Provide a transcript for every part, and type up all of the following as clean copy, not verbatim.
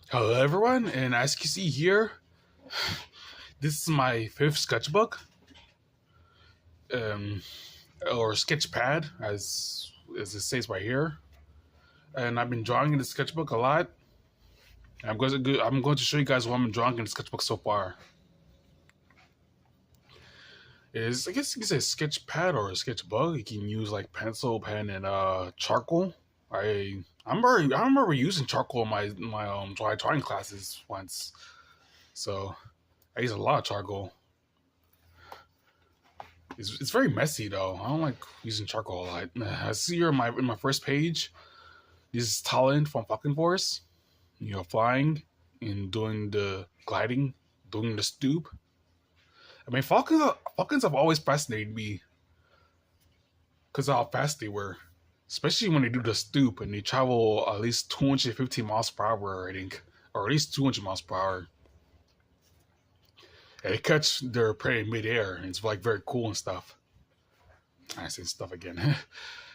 Hello everyone, and as you can see here, this is my fifth sketchbook, um, or sketchpad, as it says right here. And I've been drawing in the sketchbook a lot. I'm going to show you guys what I'm drawing in the sketchbook so far. I guess you can say sketchpad or a sketchbook. You can use like pencil, pen, and charcoal. I remember using charcoal in my drawing classes once, so I use a lot of charcoal. It's very messy though. I don't like using charcoal a lot. I see here in my first page. This is Talon from fucking Force. Flying and doing the gliding, doing the stoop. I mean, Falcons have always fascinated me because of how fast they were, especially when they do the stoop and they travel at least 250 miles per hour, I think, or at least 200 miles per hour. And they catch their prey in midair, and it's like very cool and stuff. I say stuff again.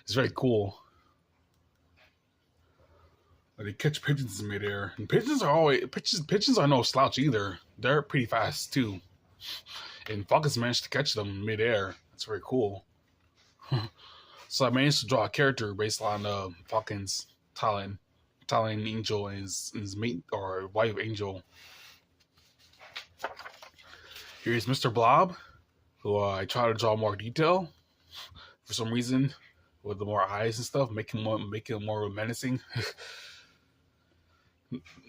It's very cool. They catch pigeons in midair, and pigeons are no slouch either. They're pretty fast too, and Falcons managed to catch them in midair. That's very cool. So I managed to draw a character based on Falcon's Talon Angel, and his mate or wife Angel. Here's Mr. Blob, who I try to draw more detail for some reason, with the more eyes and stuff, making him more menacing.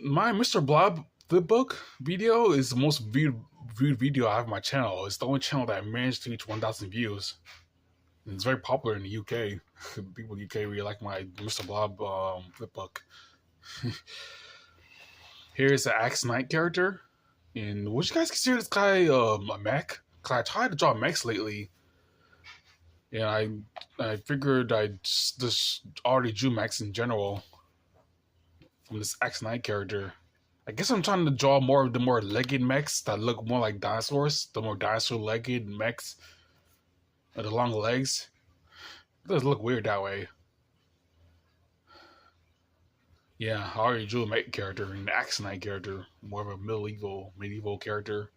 My Mr. Blob flipbook video is the most viewed video I have on my channel. It's the only channel that I managed to reach 1,000 views. And it's very popular in the UK. People in the UK really like my Mr. Blob flipbook. Here's the Axe Knight character. And would you guys consider this guy a mech? Cause I tried to draw mechs lately, and I figured I just already drew mechs in general from this Axe Knight character. I guess I'm trying to draw more of the more legged mechs that look more like dinosaurs, the more dinosaur legged mechs with the long legs. It does look weird that way. Yeah, I already drew a mech character, an Axe Knight character, more of a medieval character,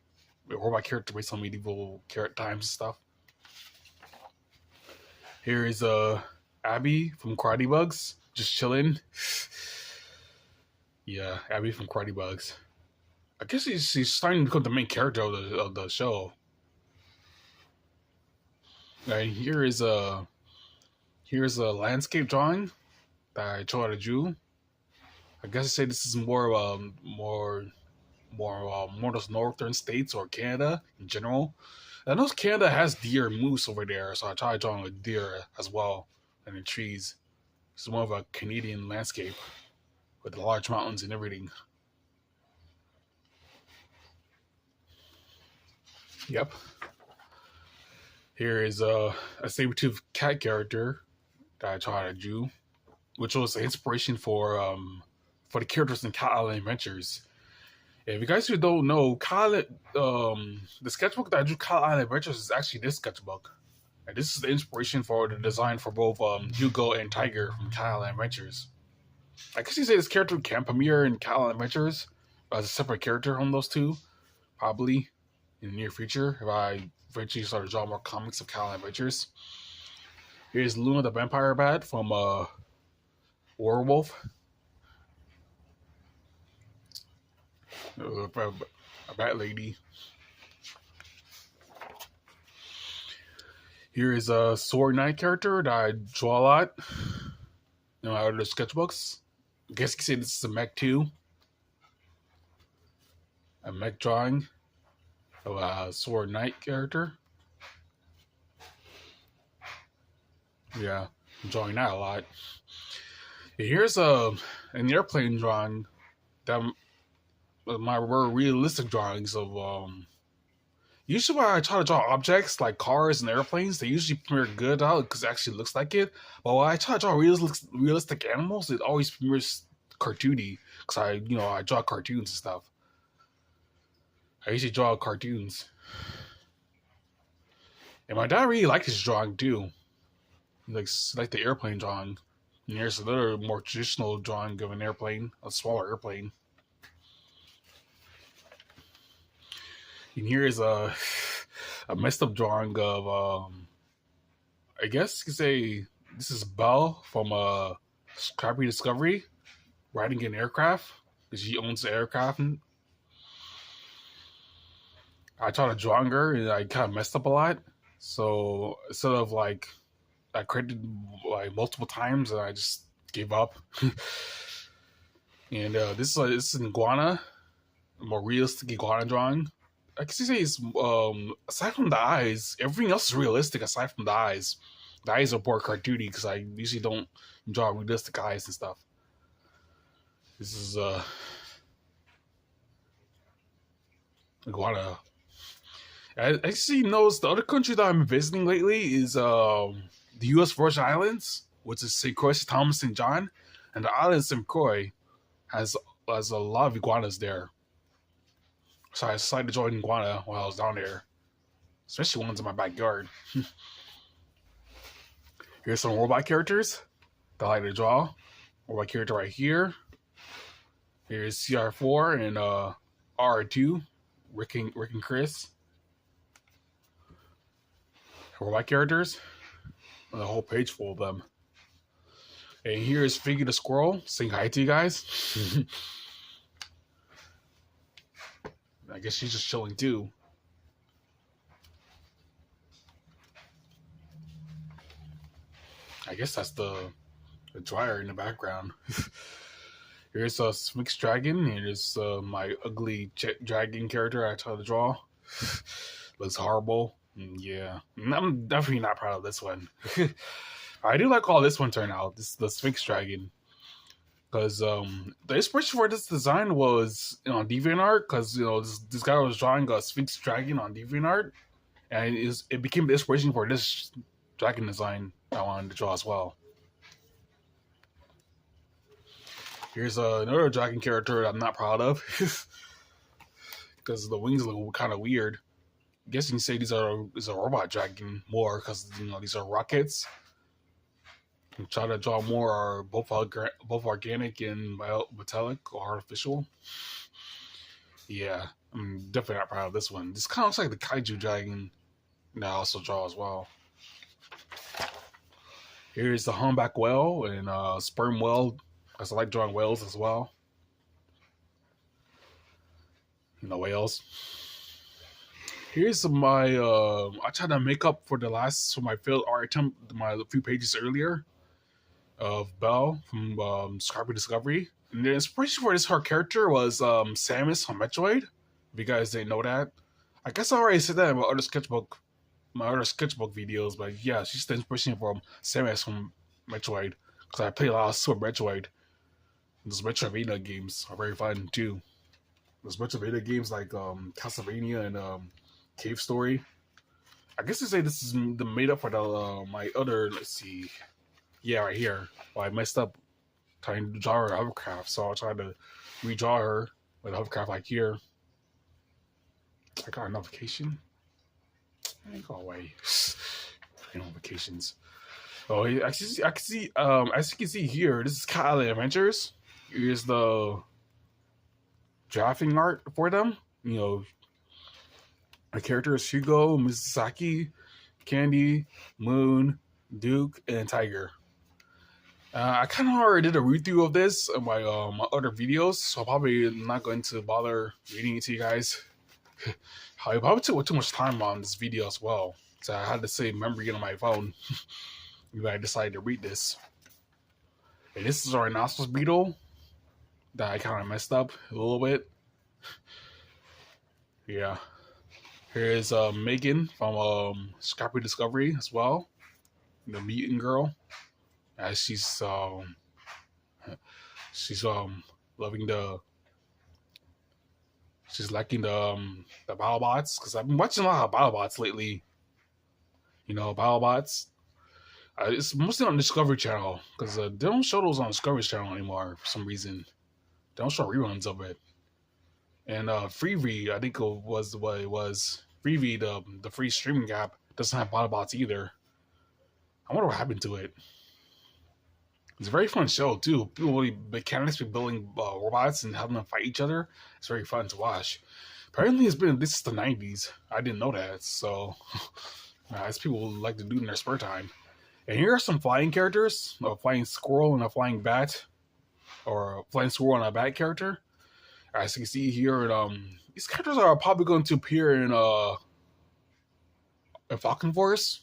a robot character based on medieval times and stuff. Here is Abby from Karate Bugs, just chilling. Yeah, Abby from Karate Bugs. I guess she's starting to become the main character of the show. And here's a landscape drawing that I tried to draw. I guess I say this is more those northern states or Canada in general. I know Canada has deer and moose over there, so I tried drawing a deer as well and the trees. It's more of a Canadian landscape with the large mountains and everything. Yep. Here is a saber-toothed cat character that I tried to draw, which was the inspiration for the characters in Cat Island Adventures. If you guys who don't know, the sketchbook that I drew Cat Island Adventures is actually this sketchbook. And this is the inspiration for the design for both Hugo and Tiger from Cat Island Adventures. I guess you say this character can premiere in Cat Island Adventures as a separate character on those two, probably in the near future if I eventually start to draw more comics of Cat Island Adventures. Here's Luna the Vampire Bat from Werewolf. A bat lady. Here is a Sword Knight character that I draw a lot in my other sketchbooks. I guess you could say this is a mech too. A mech drawing of a Sword Knight character. Yeah, I'm drawing that a lot. Here's an airplane drawing that my more realistic drawings of usually when I try to draw objects like cars and airplanes, they usually premiere good out because it actually looks like it. But when I try to draw realistic animals, it always premieres cartoony because I draw cartoons and stuff. I usually draw cartoons, and my dad really liked his drawing too. He likes the airplane drawing. And here's another more traditional drawing of an airplane, a smaller airplane. And here is a messed up drawing of I guess you could say this is Belle from Scrappy Discovery riding an aircraft because she owns the aircraft. I tried to draw her and I kind of messed up a lot. So instead of like I created like multiple times and I just gave up. And this is an iguana, a more realistic iguana drawing. I can say it's aside from the eyes, everything else is realistic aside from the eyes. The eyes are more cartoony because I usually don't draw realistic eyes and stuff. This is iguana. I actually noticed the other country that I'm visiting lately is the U.S. Virgin Islands, which is St. Croix, Thomas, and John, and the island of St. Croix has a lot of iguanas there. So I decided to join iguana while I was down there, especially ones in my backyard. Here's some robot characters that I like to draw. Robot character right here. Here's CR4 and R2, Rick and Chris. Robot characters. And a whole page full of them. And here's Figgy the Squirrel saying hi to you guys. I guess she's just chilling too. I guess that's the dryer in the background. Here's a Sphinx Dragon. Here's my ugly dragon character I tried to draw. Looks horrible. Yeah, I'm definitely not proud of this one. I do like how this one turned out. This is the Sphinx Dragon. Because the inspiration for this design was on DeviantArt. Because this guy was drawing a Sphinx Dragon on DeviantArt, and it became the inspiration for this dragon design I wanted to draw as well. Here's another dragon character I'm not proud of because the wings look kind of weird. I guess you can say these are a robot dragon more because these are rockets. I'm trying to draw more are both organic and metallic or artificial. Yeah, I'm definitely not proud of this one. This kind of looks like the kaiju dragon that I also draw as well. Here's the humpback whale and sperm whale, because I like drawing whales as well. Whales. Here's my I tried to make up for my failed art attempt, my few pages earlier of Belle from Scrappy Discovery. And the inspiration for her character was Samus from Metroid. If you guys didn't know that, I guess I already said that in my other sketchbook videos. But yeah, she's the inspiration from Samus from Metroid because I play a lot of Super Metroid. Those Metroidvania games are very fun too. Those Metroidvania games like Castlevania and Cave Story. I guess to say this is the made up for the my other. Let's see. Yeah, right here. Well, I messed up trying to draw her hovercraft, so I tried to redraw her with a hovercraft like here. I got a notification. Go away. Notifications. Oh, I can see. As you can see here, this is Cat Alley Adventures. Here's the drafting art for them. The characters Hugo, Misaki, Candy, Moon, Duke, and Tiger. I kind of already did a read-through of this in my other videos, so I'm probably not going to bother reading it to you guys. I probably took too much time on this video as well, so I had to save memory on my phone when I decided to read this. And this is our rhinoceros beetle that I kind of messed up a little bit. Yeah. Here's Megan from Scrappy Discovery as well, the mutant girl. As she's loving she's liking the BattleBots because I've been watching a lot of BattleBots lately. BattleBots. It's mostly on the Discovery Channel because they don't show those on Discovery Channel anymore for some reason. They don't show reruns of it. And Freevee, I think it was what it was. Freevee, the free streaming app, doesn't have BattleBots either. I wonder what happened to it. It's a very fun show the mechanics be building robots and having them fight each other. It's very fun to watch. Apparently, this is the 90s. I didn't know that. So, as people like to do in their spare time. And here are some flying characters: a flying squirrel and a flying bat, or a flying squirrel and a bat character. As you can see here, these characters are probably going to appear in Falcon Force.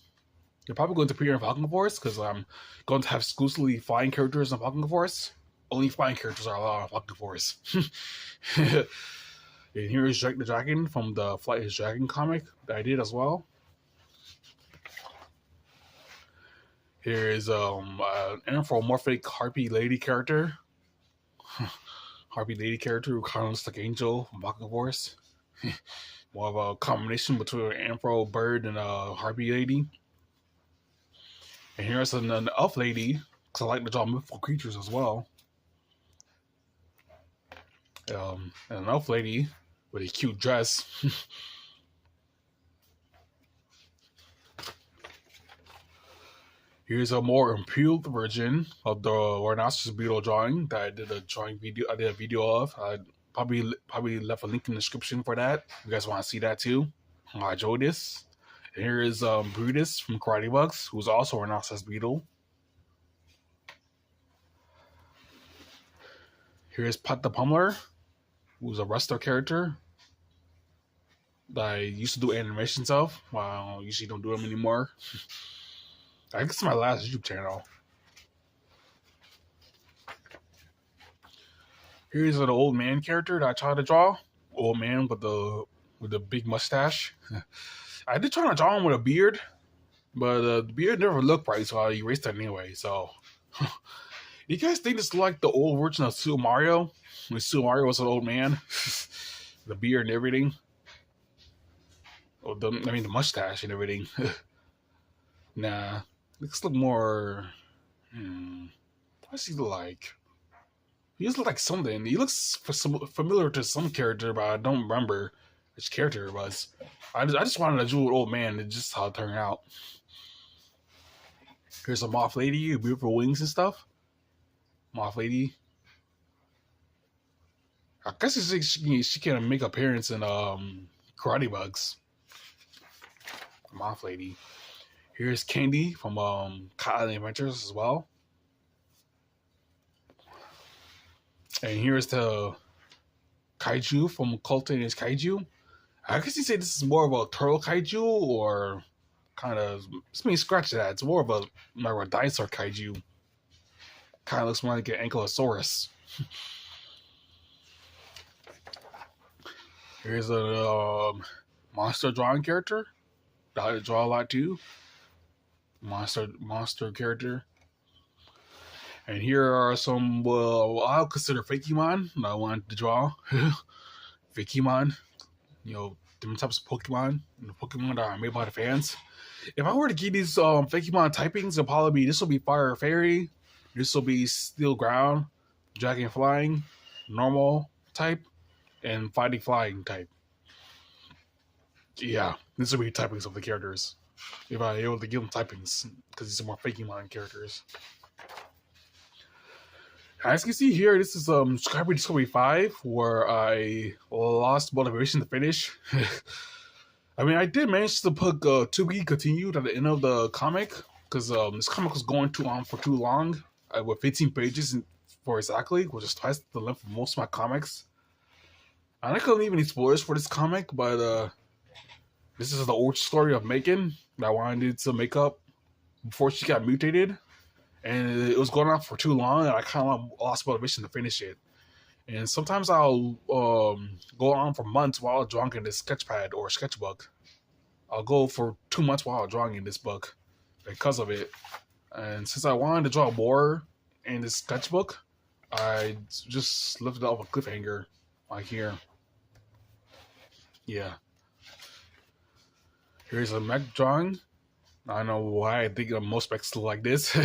They're probably going to appear in Falcon Force because I'm going to have exclusively flying characters in Falcon Force. Only flying characters are allowed in Falcon Force. And here is Drake the Dragon from the Flight is Dragon comic that I did as well. Here is an anthropomorphic harpy lady character. Harpy lady character who kind of looks like Angel from Falcon Force. More of a combination between an anthro bird and a harpy lady. And here's an elf lady, because I like to draw mythical creatures as well. And an elf lady with a cute dress. Here's a more improved version of the rhinoceros beetle drawing that I did a video of. I probably left a link in the description for that. If you guys want to see that too. I enjoyed this. And here is Brutus from Karate Bugs, who's also a rhinoceros beetle. Here's Pat the Pummeler, who's a wrestler character that I used to do animations of. Well, I usually don't do them anymore. I think it's my last YouTube channel. Here's an old man character that I tried to draw. Old man with the big mustache. I did try to draw him with a beard, but the beard never looked right, so I erased it anyway. So, you guys think this is like the old version of Super Mario? When Super Mario was an old man, the beard and everything. The mustache and everything. Nah, looks look more. What does he look like? He just looks like something. He looks familiar to some character, but I don't remember which character it was. I just wanted to do an old man, and just how it turned out. Here's a moth lady with beautiful wings and stuff. Moth lady. I guess she can make appearance in Karate Bugs. Moth lady. Here's Candy from Cat Island Adventures as well. And here's the kaiju from Cultivated Kaiju. I guess you say this is more of a turtle kaiju, or kind of, let me scratch that. It's more of a dinosaur kaiju. Kind of looks more like an Ankylosaurus. Here's a monster drawing character that I draw a lot too. Monster character. And here are some, I'll consider Fakemon that I wanted to draw. Fakemon. Different types of Pokemon. And the Pokemon that are made by the fans. If I were to give these Fakemon typings, it'll probably be, this will be Fire Fairy. This will be Steel Ground. Dragon Flying. Normal type. And Fighting Flying type. Yeah, this will be typings of the characters. If I able to give them typings, because these are more Fakemon characters. As you can see here, this is Subscriber Discovery 5, where I lost motivation to finish. I mean, I did manage to put to be continued at the end of the comic, because this comic was going on for too long, with 15 pages for exactly, which is twice the length of most of my comics. And I couldn't leave any spoilers for this comic, but this is the origin story of Megan that I wanted to make up before she got mutated. And it was going on for too long, and I kind of lost motivation to finish it. And sometimes I'll go on for months while drawing in this sketchpad or sketchbook. I'll go for 2 months while drawing in this book because of it. And since I wanted to draw more in this sketchbook, I just left it off a cliffhanger right here. Yeah. Here's a mech drawing. I don't know why I think most mechs look like this.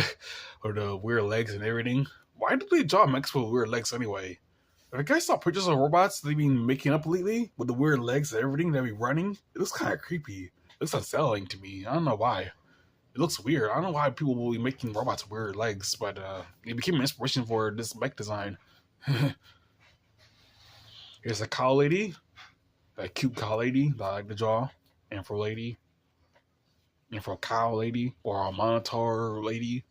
Or the weird legs and everything. Why do they draw mechs with weird legs anyway? If a guy saw pictures of robots they've been making up lately with the weird legs and everything they be running, it looks kind of creepy. It looks unsettling to me. I don't know why. It looks weird. I don't know why people will be making robots with weird legs, but it became an inspiration for this mech design. Here's a cow lady. that cute cow lady that I like to draw, Afro lady, Afro cow lady, or a monitor lady.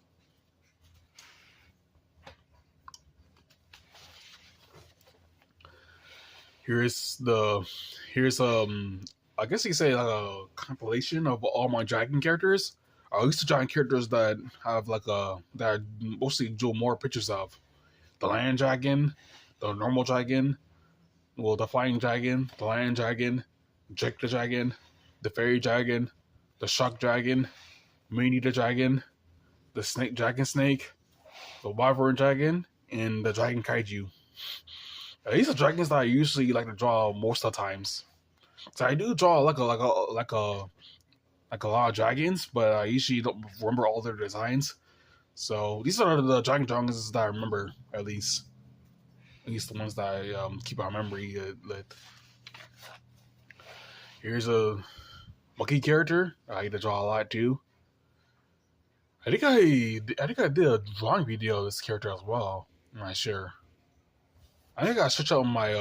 Here's I guess you could say like a compilation of all my dragon characters. I used to dragon characters that have like that I mostly drew more pictures of. The land dragon, the normal dragon, well the flying dragon, the land dragon, Drake the dragon, the fairy dragon, the shock dragon, Mini the dragon, the snake dragon snake, the wyvern dragon, and the dragon kaiju. These are dragons that I usually like to draw most of the times. So I do draw like a lot of dragons, but I usually don't remember all their designs. So these are the dragon dragons that I remember at least. At least the ones that I keep on memory. Here's a monkey character I like to draw a lot too. I think I did a drawing video of this character as well. I'm not sure. I think I search out my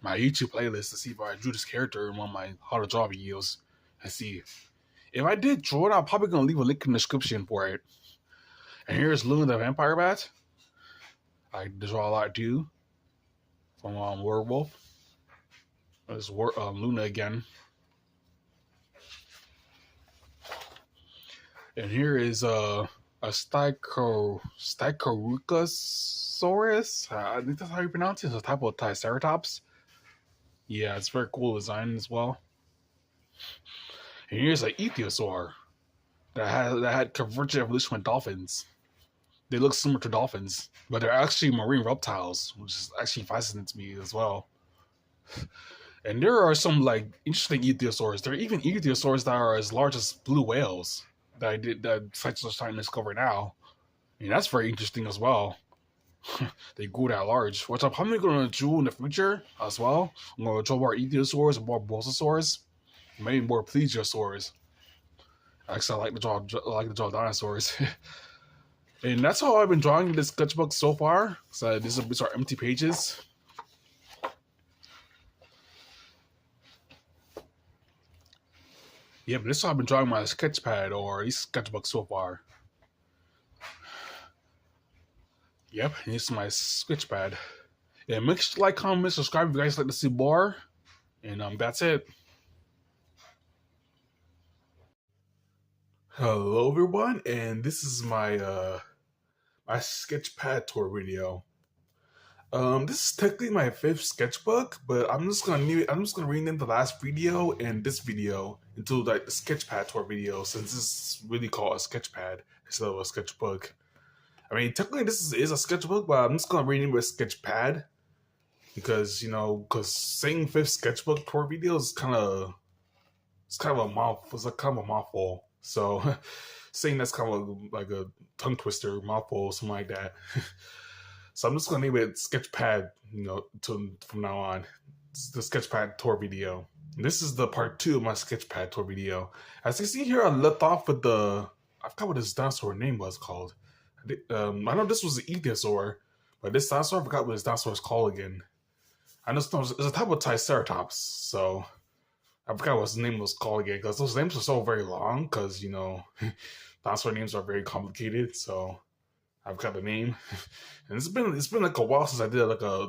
my YouTube playlist to see if I drew this character in one of my how to draw videos and see. If I did draw it, I'm probably gonna leave a link in the description for it. And here's Luna the Vampire Bat. I draw a lot too. From Werewolf. There's Luna again. And here is a Stycorucosaurus. I think that's how you pronounce it. It's a type of Triceratops. Yeah, it's very cool design as well. And here's an Ichthyosaur that had convergent evolution with dolphins. They look similar to dolphins, but they're actually marine reptiles, which is actually fascinating to me as well. And there are some like interesting Ichthyosaurs. There are even Ichthyosaurs that are as large as blue whales that scientists are starting to discover now. And that's very interesting as well. They grew that large, which I'm probably going to draw in the future as well. I'm going to draw more Ichthyosaurs, more Bososaurs, maybe more Plesiosaurs. Actually, I like to draw dinosaurs. And that's how I've been drawing in this sketchbook so far. So these are empty pages. Yeah, but this is how I've been drawing my sketchpad or these sketchbook so far. Yep, and this is my sketchpad. Yeah, make sure to like, comment, subscribe if you guys like to see more. And that's it. Hello everyone, and this is my my sketchpad tour video. This is technically my 5th sketchbook, but I'm just gonna rename the last video and this video into like the sketchpad tour video, since this is really called a sketchpad instead of a sketchbook. I mean, technically this is a sketchbook, but I'm just gonna rename it sketchpad because saying 5th sketchbook tour video is kind of a mouthful. So saying that's kind of like a tongue twister, mouthful, something like that. So I'm just gonna name it Sketchpad, from now on. It's the Sketchpad tour video. And this is the part 2 of my Sketchpad tour video. As you see here, I left off with I forgot what this dinosaur name was called. I know this was an Ichthyosaur, but this dinosaur, I forgot what this dinosaur is called again. I just know it's a type of Triceratops, so I forgot what his name was called again, because those names are so very long, because, dinosaur names are very complicated, so I've got the name. And it's been like a while since I did like a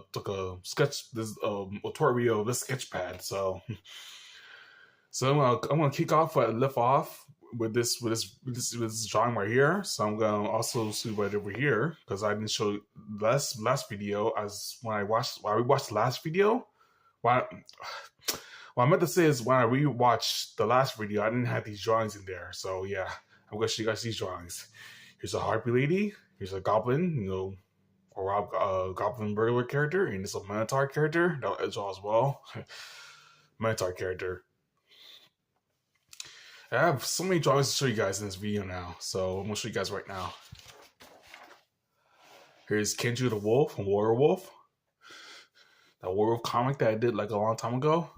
sketch, this a tour video of this sketchpad, so I'm gonna kick off where I left off with this drawing right here. So I'm gonna also see right over here, because I didn't show last video as when I rewatched the last video. What I meant to say is when I rewatched the last video, I didn't have these drawings in there. So yeah, I'm gonna show you guys these drawings. Here's a harpy lady. Here's a goblin, or goblin burglar character, and it's a minotaur character that I draw as well. Minotaur character. I have so many drawings to show you guys in this video now, so I'm gonna show you guys right now. Here's Kenju the Wolf from Werewolf. That Werewolf comic that I did like a long time ago.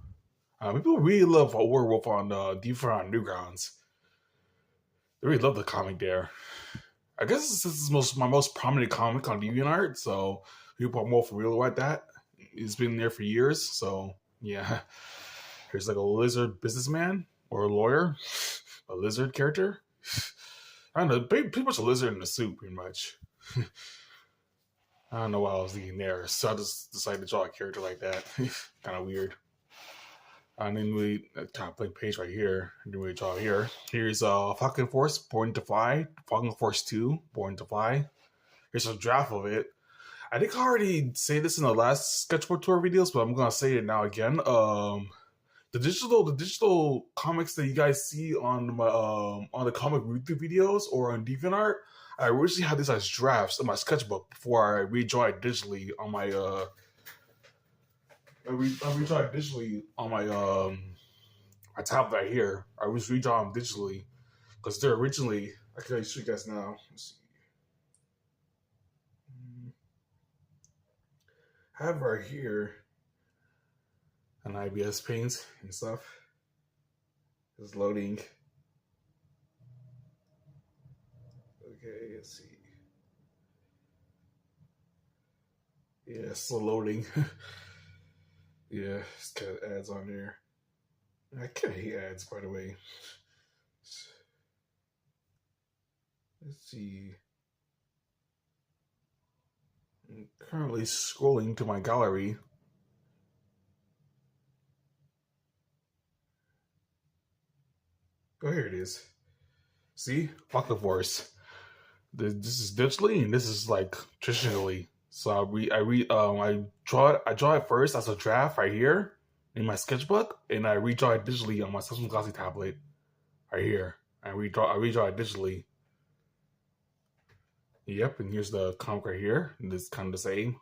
People really love Werewolf on Deeper on Newgrounds. They really love the comic there. I guess this is my most prominent comic on DeviantArt, so people are more familiar with that. It's been there for years, so Yeah. Here's like a lizard businessman or a lawyer, a lizard character. I don't know, pretty much a lizard in a suit, pretty much. I don't know why I was thinking there, so I just decided to draw a character like that. Kind of weird. And then we kind of blank page right here. And then we draw here. Here's Falcon Force, Born to Fly. Falcon Force 2, Born to Fly. Here's a draft of it. I think I already say this in the last sketchbook tour videos, but I'm gonna say it now again. The digital comics that you guys see on my on the comic YouTube videos or on DeviantArt, I originally had this as drafts in my sketchbook before I redraw it digitally on my I redraw it digitally on my tablet right here. I was redrawing them digitally because they're originally. I can show you guys now. Let's see. I have right here an IBS Paint and stuff. It's loading. Okay, let's see. Yeah, it's still loading. Yeah, it's got ads on there. I kind of hate ads, by the way. Let's see. I'm currently scrolling to my gallery. Oh, here it is. See? Falcon Force. This is digitally and this is like traditionally. So I draw it first as a draft right here in my sketchbook, and I redraw it digitally on my Samsung Galaxy tablet right here. I redraw it digitally. Yep, and here's the comic right here. And it's kind of the same.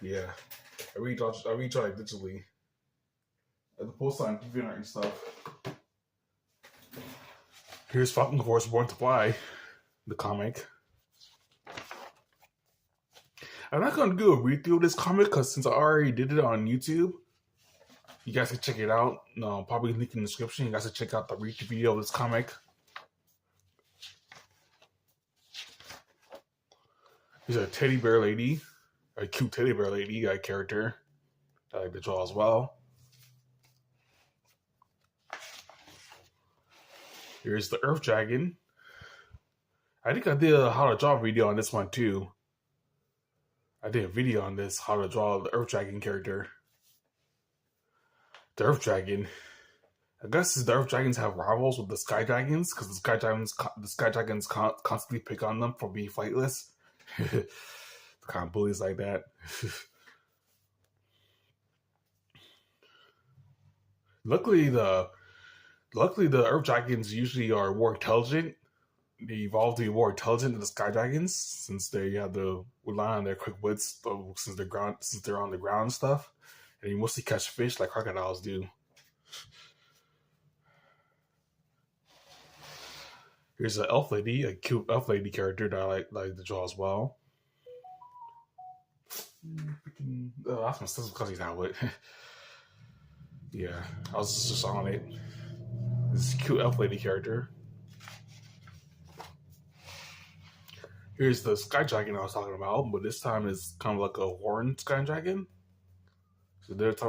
Yeah, I redraw it digitally. At the post on DeviantArt and stuff. Here's Falcon Force Born to Fly, the comic. I'm not going to do a read-through of this comic because since I already did it on YouTube, you guys can check it out. No, probably link in the description. You guys can check out the read-through video of this comic. Here's a teddy bear lady, a cute teddy bear lady character that I like to draw as well. Here's the Earth Dragon. I think I did a how to draw video on this one too. I did a video on this, how to draw the Earth Dragon character. The Earth Dragon. I guess the Earth Dragons have rivals with the Sky Dragons because the Sky Dragons constantly pick on them for being flightless. The kind of bullies like that. Luckily, the Earth Dragons usually are more intelligent. They evolve to be more intelligent than the Sky Dragons since they have to rely on their quick wits since they're on the ground and stuff. And they mostly catch fish like crocodiles do. Here's an elf lady, a cute elf lady character that I like to draw as well. That's my sister's cousin's tablet. Yeah, I was just on it. This cute elf lady character. Here's the Sky Dragon I was talking about, but this time it's kind of like a horned Sky Dragon. So they're type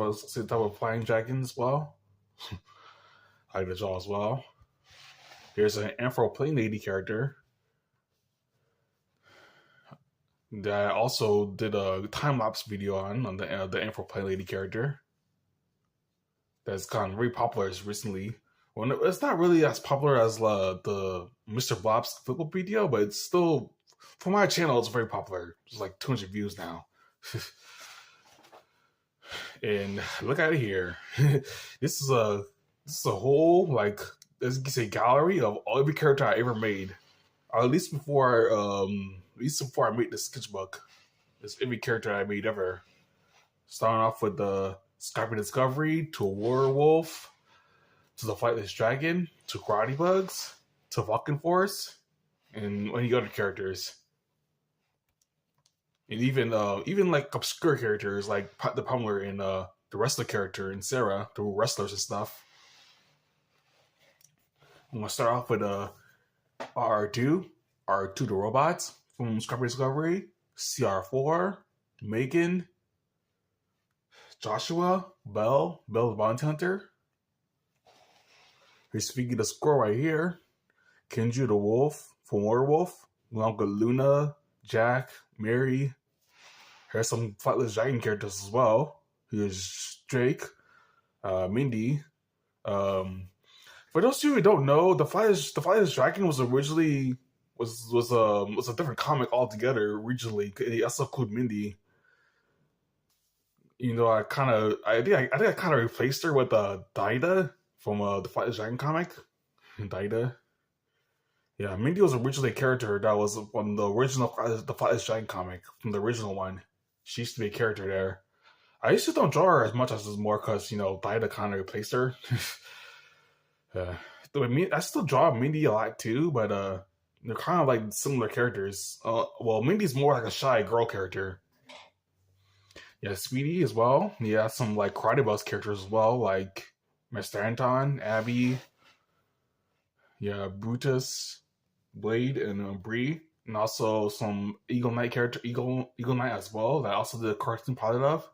of flying dragon as well. I like to draw as well. Here's an Amphro Plane Lady character that I also did a time-lapse video on the Amphro Plane Lady character. That's gotten very popular recently. Well, it's not really as popular as the Mr. Blob's flip video, but it's still, for my channel, it's very popular. It's like 200 views now. And look at it here. This is a whole, like, as you can say, gallery of every character I ever made. Or at least before I made the sketchbook. It's every character I made ever. Starting off with the Skype Discovery, to a werewolf, to the Flightless Dragon, to Karate Bugs, to Falcon Force, and many other characters. And even like obscure characters like the Pummeler and the wrestler character and Sarah, the wrestlers and stuff. I'm gonna start off with R2 the robots from Skype Discovery, CR4, Megan, Joshua, Belle the Bounty Hunter. Here's Figgy the Squirrel right here. Kenju the Wolf from Werewolf. Along with Luna, Jack, Mary. Here's some Flightless Dragon characters as well. Here's Drake, Mindy. For those of you who don't know, the Flightless Dragon was originally was a different comic altogether originally. It also included Mindy. You know, I think I kind of replaced her with Daida from the Flightless Dragon comic. Daida. Yeah, Mindy was originally a character that was from the original the Flightless Dragon comic, from the original one. She used to be a character there. I used to don't draw her as much as more because, you know, Daida kind of replaced her. I still draw Mindy a lot too, but they're kind of like similar characters. Well, Mindy's more like a shy girl character. Yeah, Sweetie as well. Yeah, some like Karate Boss characters as well, like Mr. Anton, Abby. Yeah, Brutus, Blade, and Bree, and also some Eagle Knight character, Eagle Knight as well. That also did a cartoon pilot of.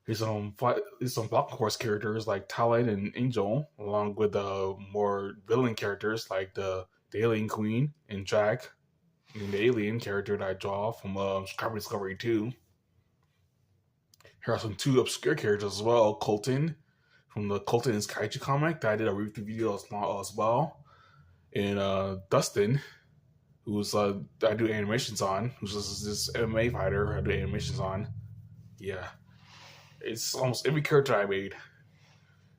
There's some Falcon Force characters like Talon and Angel, along with more villain characters like the Alien Queen and Jack, and the Alien character that I draw from Chicago Discovery 2. Here are some 2 obscure characters as well. Colton from the Colton and Kaiju comic that I did a review video as well. And Dustin, who's I do animations on, who's this MMA fighter I do animations on. Yeah. It's almost every character I made.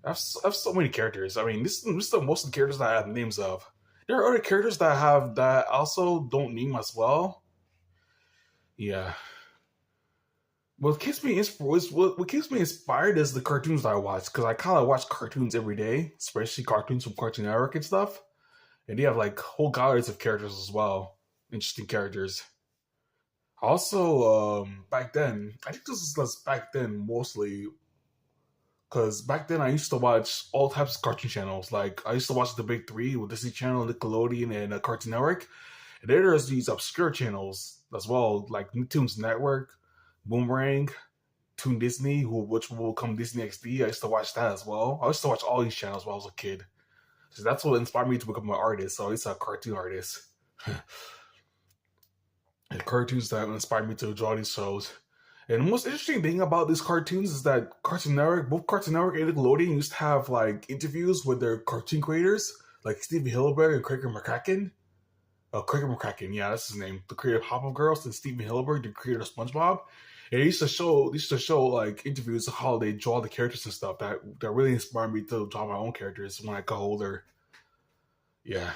I have so many characters. I mean, this is the most of the characters that I have names of. There are other characters that I have that also don't name as well. Yeah. What keeps me inspired is the cartoons that I watch, because I kind of watch cartoons every day, especially cartoons from Cartoon Network and stuff. And they have like whole galleries of characters as well, interesting characters. Also, back then, I think this was back then mostly, because back then I used to watch all types of cartoon channels. Like I used to watch the big 3 with Disney Channel, Nickelodeon, and Cartoon Network. And then there's these obscure channels as well, like Nicktoons Network, Boomerang, Toon Disney, which will become Disney XD. I used to watch that as well. I used to watch all these channels when I was a kid. So that's what inspired me to become an artist. So I used to be a cartoon artist. And cartoons that inspired me to draw these shows. And the most interesting thing about these cartoons is that Cartoon Network, both Cartoon Network and Nickelodeon, used to have like interviews with their cartoon creators, like Steven Hillenburg and Craig McCracken. Craig McCracken, yeah, that's his name. The creator of Hop Girls, and Steven Hillenburg, the creator of SpongeBob. And they used to show like interviews of how they draw the characters and stuff. That really inspired me to draw my own characters when I got older. Yeah.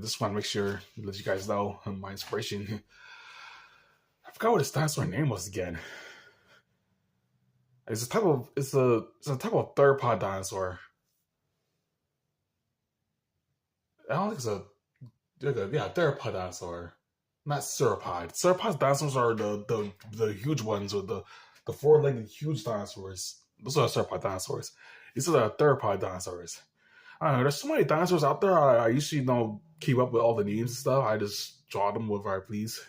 Just want to make sure to let you guys know my inspiration. I forgot what his dinosaur name was again. It's a type of theropod dinosaur. I don't think it's a theropod dinosaur, not sauropod. Sauropod dinosaurs are the huge ones with the 4-legged huge dinosaurs. Those are sauropod dinosaurs. These are the theropod dinosaurs. I don't know. There's so many dinosaurs out there. I usually don't keep up with all the names and stuff. I just draw them wherever I please.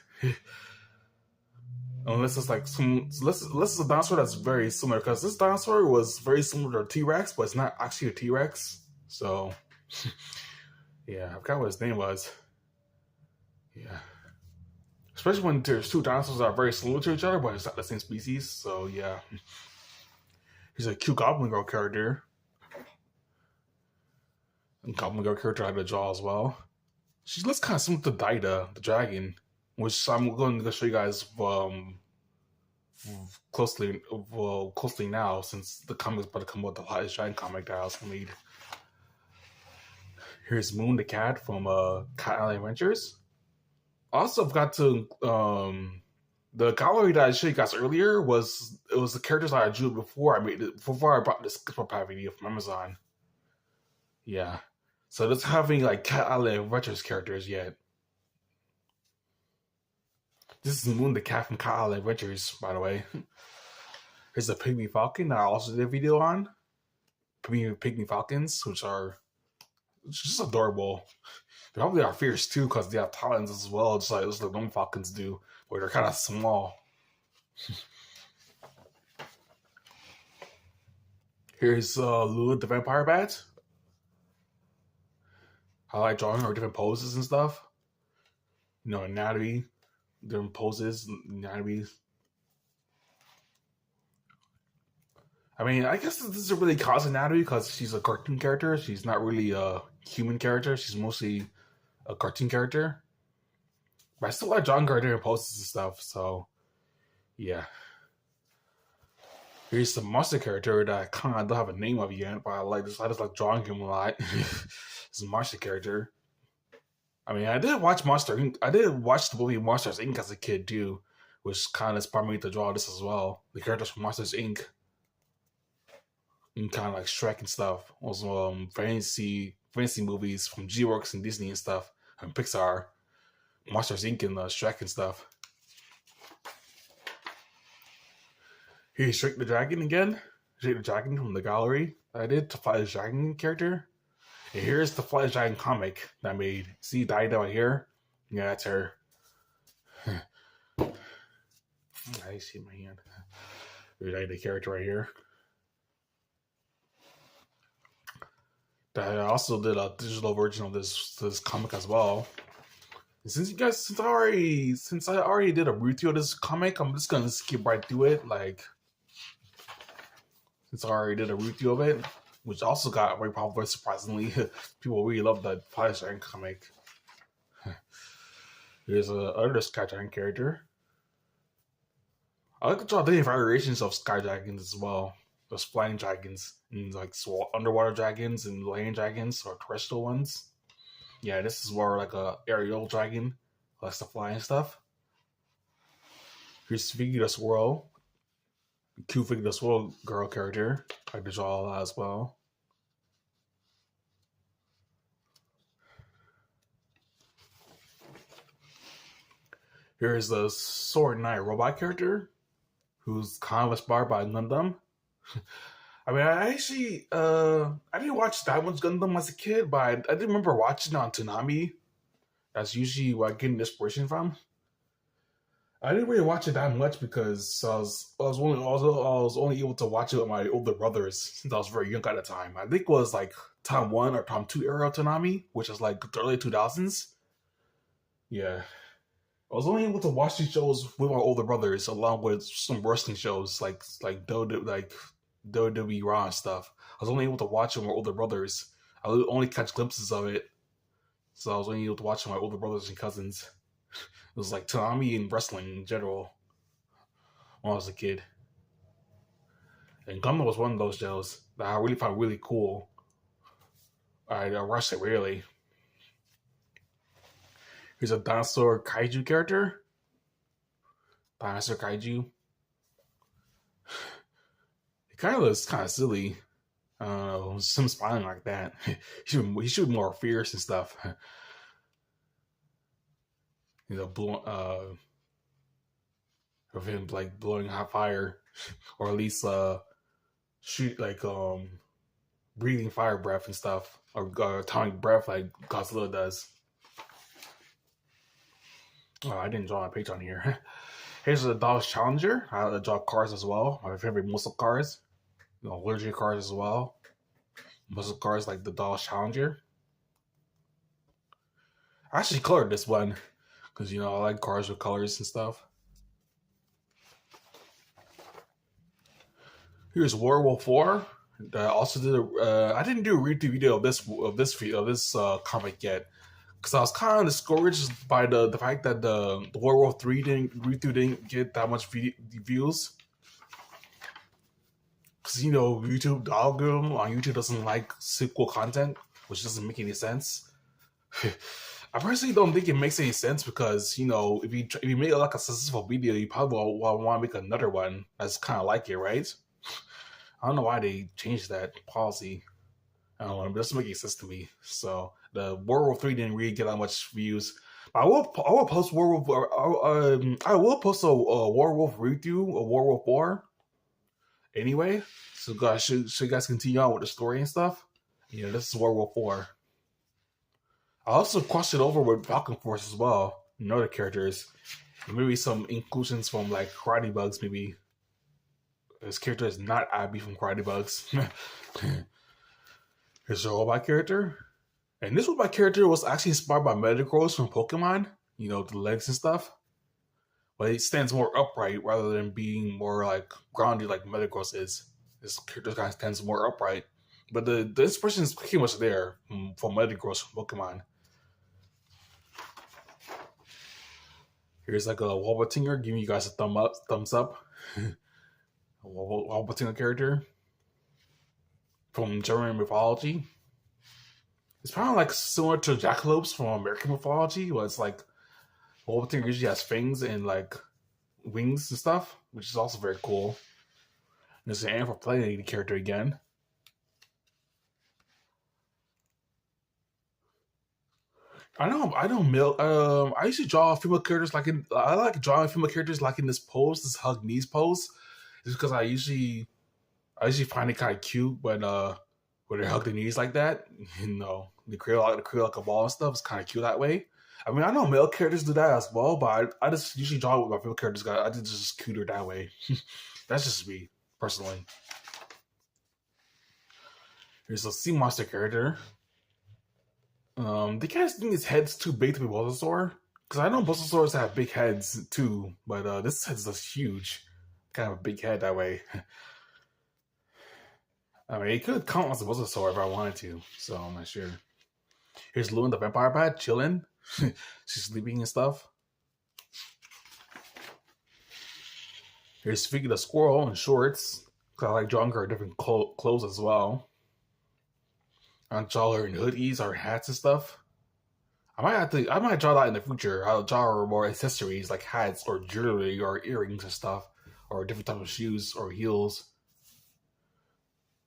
Unless it's like unless it's a dinosaur that's very similar, because this dinosaur was very similar to a T-Rex, but it's not actually a T-Rex. So, yeah, I forgot what his name was. Yeah. Especially when there's 2 dinosaurs that are very similar to each other, but it's not the same species. So, yeah. He's a cute Goblin Girl character. And Goblin Girl character I had to draw as well. She looks kind of similar to Daida, the dragon, which I'm going to show you guys closely now, since the comic's about to come out, the Flightless Dragon comic that I also made. Here's Moon the cat from Cat Alley Adventures. Also, I've got to the gallery that I showed you guys earlier was the characters that I drew before I brought this sketchpad video from Amazon. Yeah, so it doesn't have any like Cat Alley Adventures characters yet. This is Moon the cat from Cat Alley Adventures, by the way. Here's a Pygmy Falcon that I also did a video on. Pygmy Falcons, which are just adorable. They probably are fierce too, because they have talons as well, just like normal falcons do, where they're kind of small. Here's Lulu the Vampire Bat. I like drawing her different poses and stuff. You know, anatomy, different poses, anatomy. I mean, I guess this is really cause anatomy because she's a cartoon character. She's not really a human character. She's mostly a cartoon character. But I still like drawing her different poses and stuff. So, yeah. Here's the monster character that I kind of don't have a name of yet, but I just like drawing him a lot. It's a monster character. I mean, I did watch Monster Inc. I did watch the movie Monsters Inc. as a kid too, which kind of inspired me to draw this as well. The characters from Monsters Inc. and kind of like Shrek and stuff. Also, fantasy movies from DreamWorks and Disney and stuff, and Pixar, Monsters Inc. and Shrek and stuff. Here's Shrek the Dragon again. Shrek the Dragon from the gallery I did to Fly the Dragon character. And here's the Fly the Dragon comic that I made. See Dinah right here? Yeah, that's her. I see my hand. Here's the character right here. I also did a digital version of this comic as well. And since I already did a review of this comic, I'm just gonna skip right through it. Like, since I already did a review of it, which also got very popular, surprisingly. People really love that Fly Dragon comic. Here's another Sky Dragon character. I like to draw different variations of Sky Dragons as well. There's flying dragons, and like underwater dragons, and land dragons, or terrestrial ones. Yeah, this is more like a aerial dragon, likes to fly and stuff. Here's Figgy the Swirl. Cute Figgy the Swirl girl character. I like to draw a lot as well. Here's the Sword Knight robot character, who's kind of inspired by Gundam. I mean, I actually, I didn't watch that much Gundam as a kid, but I did remember watching it on Toonami. That's usually where I get inspiration from. I didn't really watch it that much because I was only able to watch it with my older brothers since I was very young at the time. I think it was like Tom 1 or Tom 2 era of Toonami, which was like the early 2000s. Yeah. I was only able to watch these shows with my older brothers, along with some wrestling shows like WWE Raw and stuff. I was only able to watch it with my older brothers. I would only catch glimpses of it, so I was only able to watch it with my older brothers and cousins. It was like Toonami and wrestling in general when I was a kid. And Gundam was one of those shows that I really found really cool. I watched it rarely. Here's a dinosaur kaiju character. Dinosaur kaiju. It kind of looks kind of silly. I don't know, him smiling like that. He should be more fierce and stuff. You know, of him like blowing hot fire, or at least shoot like breathing fire breath and stuff, or atomic breath like Godzilla does. Oh, I didn't draw a page on here. Here's the Dodge Challenger. I draw cars as well. My favorite muscle cars. You know, allergic cars as well. Muscle cars like the Dodge Challenger. I actually colored this one because, you know, I like cars with colors and stuff. Here's Werewolf 4. I also did I didn't do a review video of this comic yet, because I was kind of discouraged by the fact that the Werewolf 3 didn't get that much views. Because, you know, YouTube, the algorithm on YouTube doesn't like sequel content, which doesn't make any sense. I personally don't think it makes any sense because, you know, if you make like a successful video, you probably will want to make another one that's kind of like it, right? I don't know why they changed that policy. I don't know, it doesn't make any sense to me. So the Werewolf 3 didn't really get that much views. But I will post Werewolf. I will post a Werewolf review, a Werewolf 4. Anyway, so guys, should you guys continue on with the story and stuff? You know, this is Werewolf 4. I also crossed it over with Falcon Force as well. You know the characters. And maybe some inclusions from like Karate Bugs, maybe. This character is not Abby from Karate Bugs. Here's a robot character. And this robot character was actually inspired by Metagross from Pokemon. You know, the legs and stuff. But it stands more upright rather than being more like grounded like Metagross is. This character kind of stands more upright. But the inspiration is pretty much there from Metagross from Pokemon. Here's like a Wobbletinger giving you guys a thumbs up. A Wobbletinger character from German mythology. It's kind of like similar to Jackalopes from American mythology, where it's like Wobbletinger usually has fangs and like wings and stuff, which is also very cool. There's an Anthroplaning character again. I used to draw female characters I like drawing female characters like in this pose, this hug knees pose. It's because I usually find it kind of cute when they hug the knees like that. You know, they create like a ball and stuff. It's kind of cute that way. I mean, I know male characters do that as well, but I just usually draw it with my female characters. I think it's just cuter that way. That's just me personally. Here's a sea monster character. They kind of think his head's too big to be Bulbasaur. Because I know Bulbasaurs have big heads too, but this head's just huge. Kind of a big head that way. I mean, it could count as a Bulbasaur if I wanted to, so I'm not sure. Here's Luna the Vampire Bat chilling. She's sleeping and stuff. Here's Figgy the Squirrel in shorts. Because I like drawing her different clothes as well. I'll draw her in hoodies or hats and stuff. I might draw that in the future. I'll draw her more accessories like hats or jewelry or earrings and stuff, or different type of shoes or heels.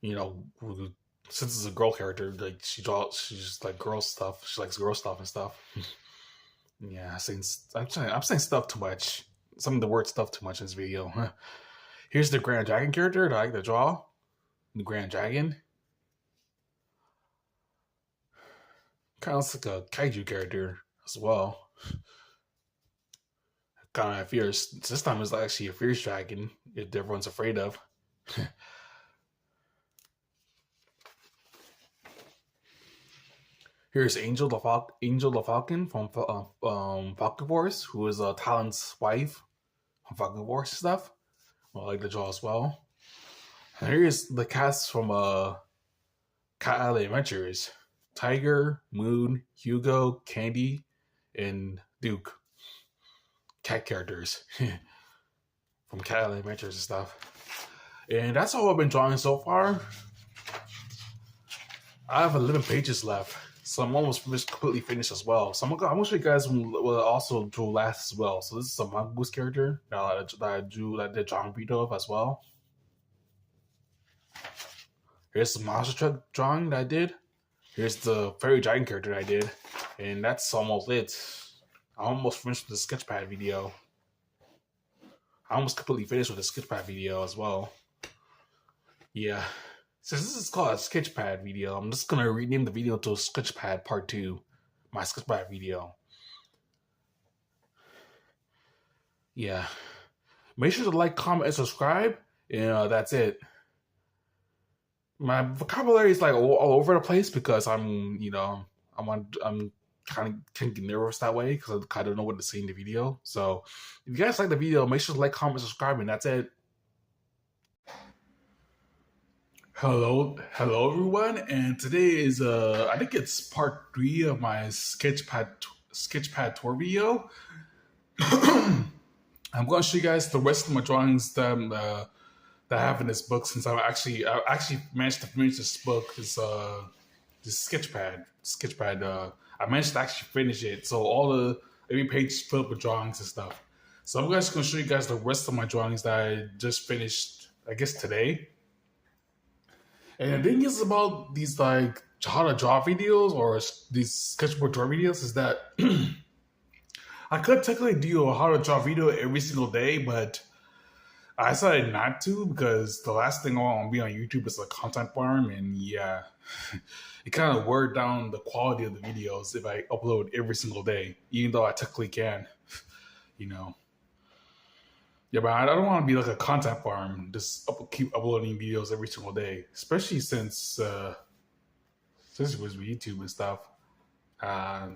You know, since it's a girl character, like she's just like girl stuff. She likes girl stuff and stuff. Yeah, I'm saying stuff too much. Some of the word stuff too much in this video. Here's the Grand Dragon character that I like to draw. The Grand Dragon. Kind of looks like a kaiju character as well. Kind of fierce. This time it's actually a fierce dragon that everyone's afraid of. Here's Angel the Falcon from Falcon Force, who is Talon's wife from Falcon Force stuff. I like the draw as well. And here's the cast from Cat Alley Adventures. Tiger, Moon, Hugo, Candy, and Duke. Cat characters from Cat Alley Adventures and stuff. And that's all I've been drawing so far. I have 11 pages left, so I'm almost completely finished as well. So I'm gonna show you guys will also draw last as well. So this is a Mongoose character that I did drawing video of as well. Here's the monster truck drawing that I did. Here's the fairy giant character I did, and that's almost it. I almost finished with the sketchpad video. I almost completely finished with the sketchpad video as well. Yeah. Since this is called a sketchpad video, I'm just gonna rename the video to Sketchpad Part 2. My sketchpad video. Yeah. Make sure to like, comment, and subscribe. And that's it. My vocabulary is like all over the place because I'm kind of get nervous that way because I don't know what to say in the video. So if you guys like the video, make sure to like, comment, subscribe, and that's it. Hello everyone, and today is I think it's part 3 of my sketchpad tour video. I'm going to show you guys the rest of my drawings that I have in this book, since I actually managed to finish this book. This sketchpad. I managed to actually finish it, so every page is filled with drawings and stuff. So I'm just going to show you guys the rest of my drawings that I just finished, I guess today. And the thing is about these like how to draw videos or these sketchbook draw videos is that I could technically do a how to draw video every single day, but I decided not to because the last thing I want to be on YouTube is a content farm, and yeah, it kind of wears down the quality of the videos if I upload every single day, even though I technically can, you know. Yeah, but I don't want to be like a content farm, just keep uploading videos every single day, especially since it was with YouTube and stuff.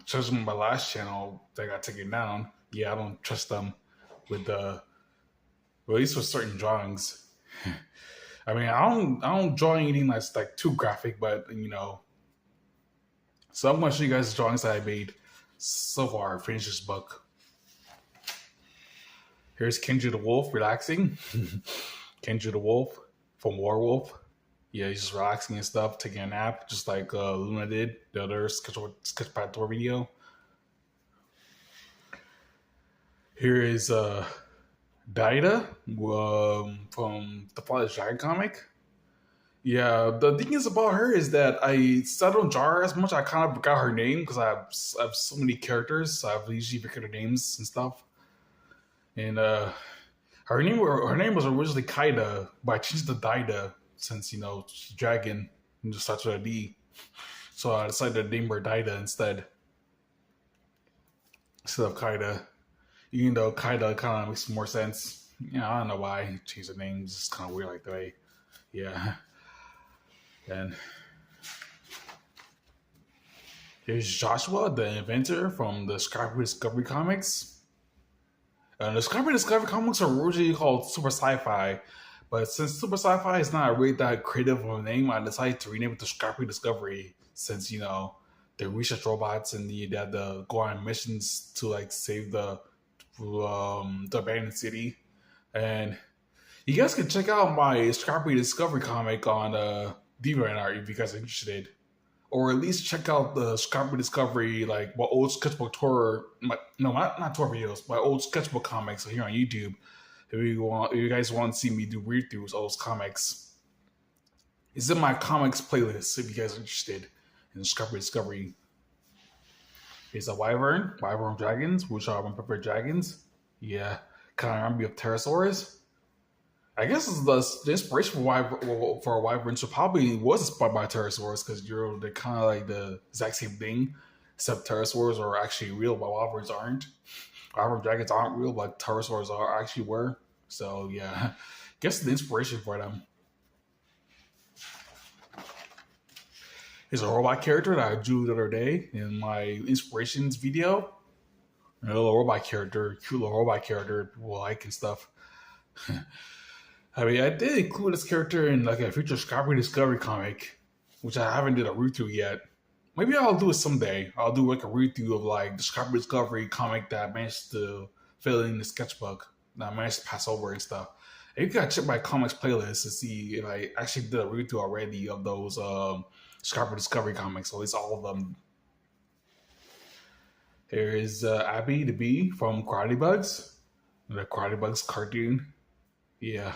Judging my last channel that got taken down, yeah, I don't trust them with well, at least with certain drawings. I mean, I don't draw anything that's like too graphic, but so I'm gonna show you guys the drawings that I made so far. Finish this book. Here's Kendra the Wolf relaxing. Kendra the Wolf from Warwolf. Yeah, he's just relaxing and stuff, taking a nap, just like Luna did, the other sketchpad tour video. Here is Daida from the Father's Dragon comic. Yeah, the thing is about her is that I don't draw her as much. I kind of forgot her name because I have so many characters. So I usually forget her names and stuff. And her name was originally Kaida, but I changed it to Daida since she's dragon and just starts with a D. So I decided to name her Daida instead of Kaida. Even though Kaida kind of makes more sense. Yeah, I don't know why I changed the name. It's just kind of weird like the way. Yeah. And here's Joshua, the inventor from the Scrappy Discovery comics. The Scrappy Discovery comics are originally called Super Sci-Fi, but since Super Sci-Fi is not really that creative of a name, I decided to rename it to Scrappy Discovery since they research robots and they had to go on missions to like save the abandoned city. And you guys can check out my Scrappy Discovery comic on DeviantArt if you guys are interested, or at least check out the Scrappy Discovery, like my old sketchbook tour. Not tour videos, my old sketchbook comics here on YouTube. If you guys want to see me do read throughs of those comics, it's in my comics playlist. If you guys are interested in Scrappy Discovery, it's a wyvern dragons, which are my preferred dragons. Yeah, kind of remind me of pterosaurs. I guess the inspiration for a wyvern probably was inspired by pterosaurs because they're kind of like the exact same thing, except pterosaurs are actually real, but wyverns aren't. Wyvern dragons aren't real, but pterosaurs were. So yeah, I guess the inspiration for them. Here's a robot character that I drew the other day in my inspirations video. A little robot character, cute little robot character people like and stuff. I mean, I did include this character in like a future Scrappy Discovery comic, which I haven't did a read through yet. Maybe I'll do it someday. I'll do like a read through of like the Scrappy Discovery comic that I managed to fill in the sketchbook that I managed to pass over and stuff. And you gotta check my comics playlist to see if I actually did a read through already of those Scrappy Discovery comics, at least all of them. Here is Abby the Bee from Karate Bugs, the Karate Bugs cartoon. Yeah,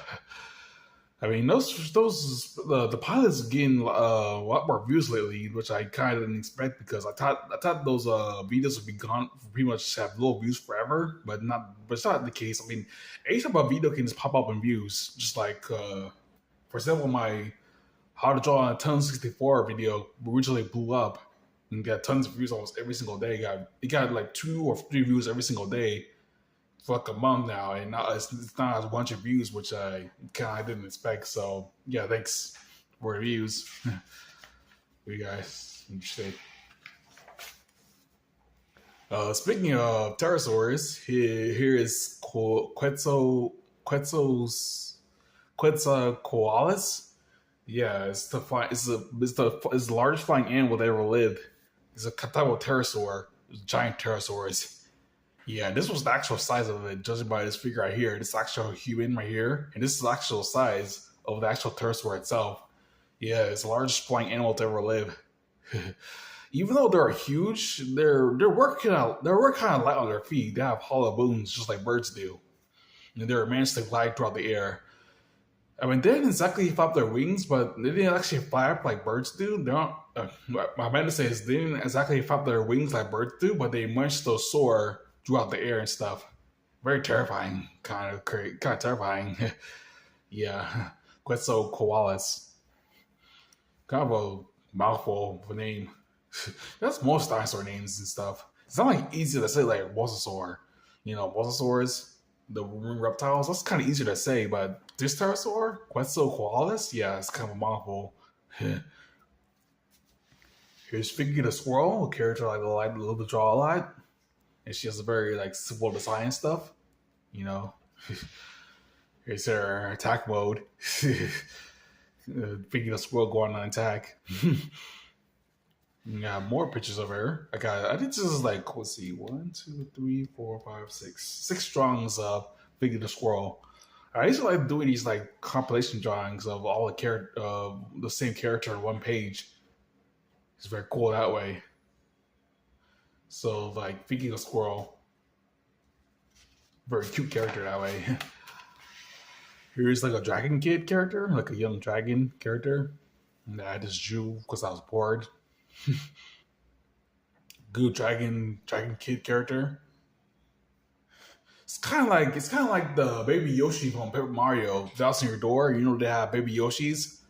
I mean the pilot's getting a lot more views lately, which I kind of didn't expect because I thought those videos would be gone, pretty much have low views forever, but it's not the case. I mean, anytime a video can just pop up in views, just like for example my how to draw on a 1064 video originally blew up and got tons of views almost every single day. It got like 2 or 3 views every single day for like a month now, and now it's not a bunch of views, which I kind of didn't expect. So yeah, thanks for the views. You guys interested? Speaking of pterosaurs, here is Quetzalcoatlus. Yeah, it's the largest flying animal that ever lived. It's a type of pterosaur, giant pterosaurs. Yeah, this was the actual size of it, judging by this figure right here. This actual human right here, and this is the actual size of the actual pterosaur itself. Yeah, it's the largest flying animal to ever live. Even though they're huge, they're kind of light on their feet. They have hollow bones just like birds do, and they're managed to glide throughout the air. I mean, they didn't exactly flap their wings, but they didn't actually flap like birds do. They don't. What I meant to say is they didn't exactly flap their wings like birds do, but they managed to soar throughout the air and stuff. Very terrifying, kind of terrifying. Yeah, Quetzalcoatlus. Kind of a mouthful of a name. That's most dinosaur names and stuff. It's not like easy to say like mosasaur. Mosasaurs. the marine reptiles. That's kind of easier to say, but this pterosaur, Quetzalcoatlus, yeah, it's kind of a mouthful. Here's Figgy the squirrel, a character I like a little to draw a lot, and she has a very like simple design stuff. You know, here's her attack mode. Figgy the squirrel going on attack. Yeah, more pictures of her. I think this is like, let's see, 6 drawings of Figgy the squirrel. I used to like doing these like compilation drawings of all the same character on one page. It's very cool that way. So like Figgy the squirrel, very cute character that way. Here's like a dragon kid character, like a young dragon character that I just drew because I was bored. Good dragon kid character. It's kind of like the baby Yoshi from Paper Mario. That's in your door. You know they have baby Yoshis.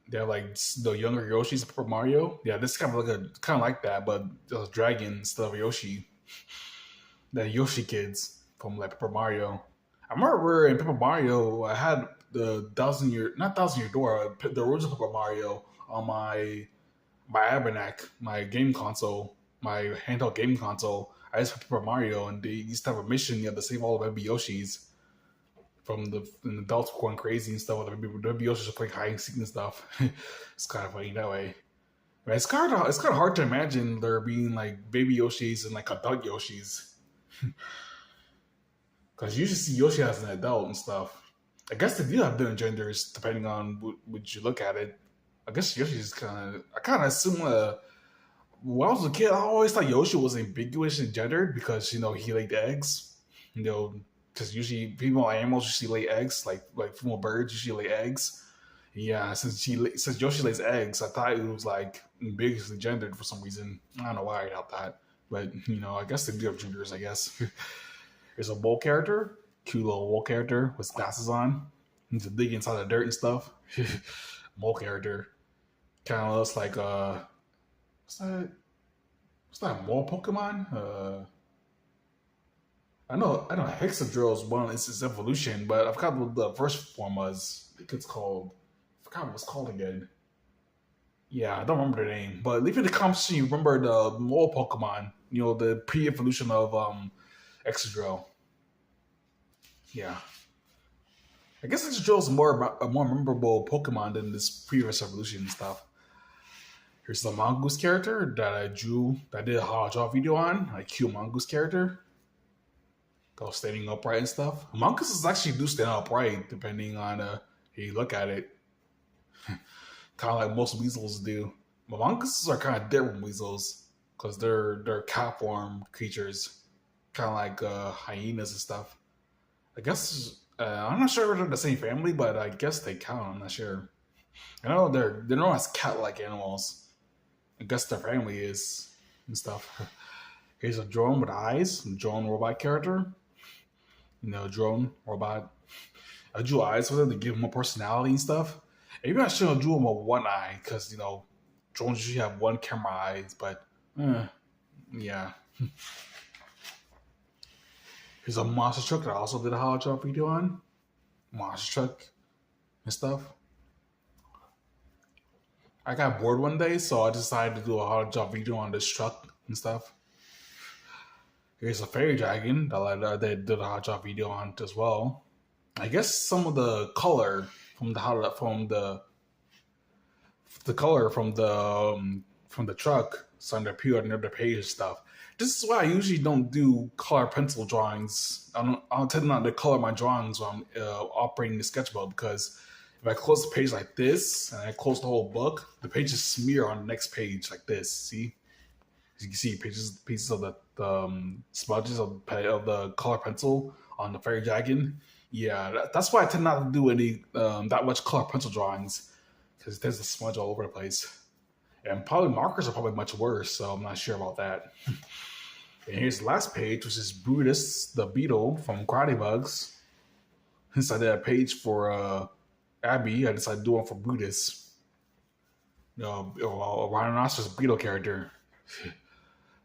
They have like the younger Yoshis in Paper Mario. Yeah, this is kind of like that, but just dragon instead of Yoshi. The Yoshi kids from like Paper Mario. I remember in Paper Mario, I had the not thousand year door, the original Paper Mario on my Abernac, my game console, my handheld game console. I used to play Paper Mario, and they used to have a mission. You had to save all the baby Yoshis from the adults going crazy and stuff. The baby Yoshis are playing hide and seek and stuff. It's kind of funny that way. But it's kind of hard to imagine there being like baby Yoshis and like adult Yoshis, because you usually see Yoshi as an adult and stuff. I guess they do have different genders depending on what you look at it. I guess Yoshi's I kind of assume, when I was a kid, I always thought Yoshi was ambiguous and gendered because, he laid eggs, because usually female animals usually lay eggs, like female birds usually lay eggs. Yeah, since Yoshi lays eggs, I thought it was like ambiguously gendered for some reason. I don't know why I thought that, but, I guess they do have genders, I guess. There's a mole character, cute little mole character with glasses on. He's to dig inside the dirt and stuff. Mole character. Kind of looks like what's that? What's that mole Pokemon? I know Hexadrill is one. It's its evolution, but I forgot what the first form was. I think it's called. I forgot what it's called again. Yeah, I don't remember the name. But leave in the comments if you remember the mole Pokemon. The pre-evolution of Hexadrill. Yeah. I guess Hexadrill is a more memorable Pokemon than this previous evolution stuff. Here's the mongoose character that I drew. That I did a how to draw video on. A cute mongoose character. Go standing upright and stuff. Mongooses actually do stand upright depending on how you look at it. Kind of like most weasels do. But mongooses are kind of different weasels because they're cat form creatures, kind of like hyenas and stuff. I guess I'm not sure if they're the same family, but I guess they count. I'm not sure. I know they're known as cat-like animals. I guess their family is and stuff. Here's a drone with eyes, a drone robot character. Drone robot. I drew eyes with him to give him a personality and stuff. Maybe I should have drew him with one eye because drones usually have one camera eyes, but yeah. Here's a monster truck that I also did a how to draw video on. Monster truck and stuff. I got bored one day, so I decided to do a how to draw video on this truck and stuff. Here's a fairy dragon that I did a how to draw video on as well. I guess some of the color from the truck starting to appear on the other page and stuff. This is why I usually don't do color pencil drawings. I'll tend not to color my drawings when I'm operating the sketchbook, because if I close the page like this and I close the whole book, the pages smear on the next page like this. See? As you can see, pieces of the smudges of the color pencil on the fairy dragon. Yeah, that's why I tend not to do any that much color pencil drawings, because there's a smudge all over the place. And probably markers are probably much worse, so I'm not sure about that. And here's the last page, which is Brutus the Beetle from Karate Bugs. Since I did a page for Abby, I decided to do one for Brutus. A rhinoceros beetle character.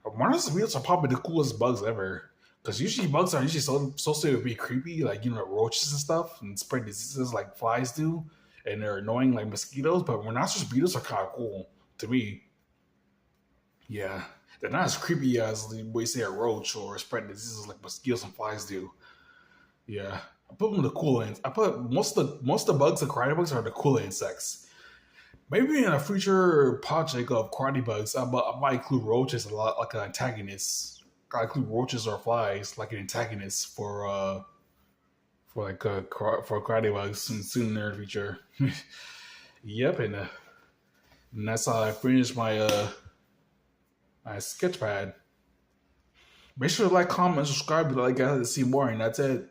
Rhinoceros beetles are probably the coolest bugs ever. Because usually bugs are usually supposed to be creepy, like roaches and stuff, and spread diseases like flies do, and they're annoying like mosquitoes. But rhinoceros beetles are kind of cool to me. Yeah, they're not as creepy as the way say a roach or spread diseases like mosquitoes and flies do. Yeah, I put them in the cool ends. I put most of the bugs, the karate bugs, are the cool insects. Maybe in a future project of karate bugs, I might include roaches a lot, like an antagonist. I include roaches or flies like an antagonist for karate bugs soon in the near future. Yep, and that's how I finished my sketchpad. Make sure to like, comment, subscribe, like, guys, to see more, and that's it.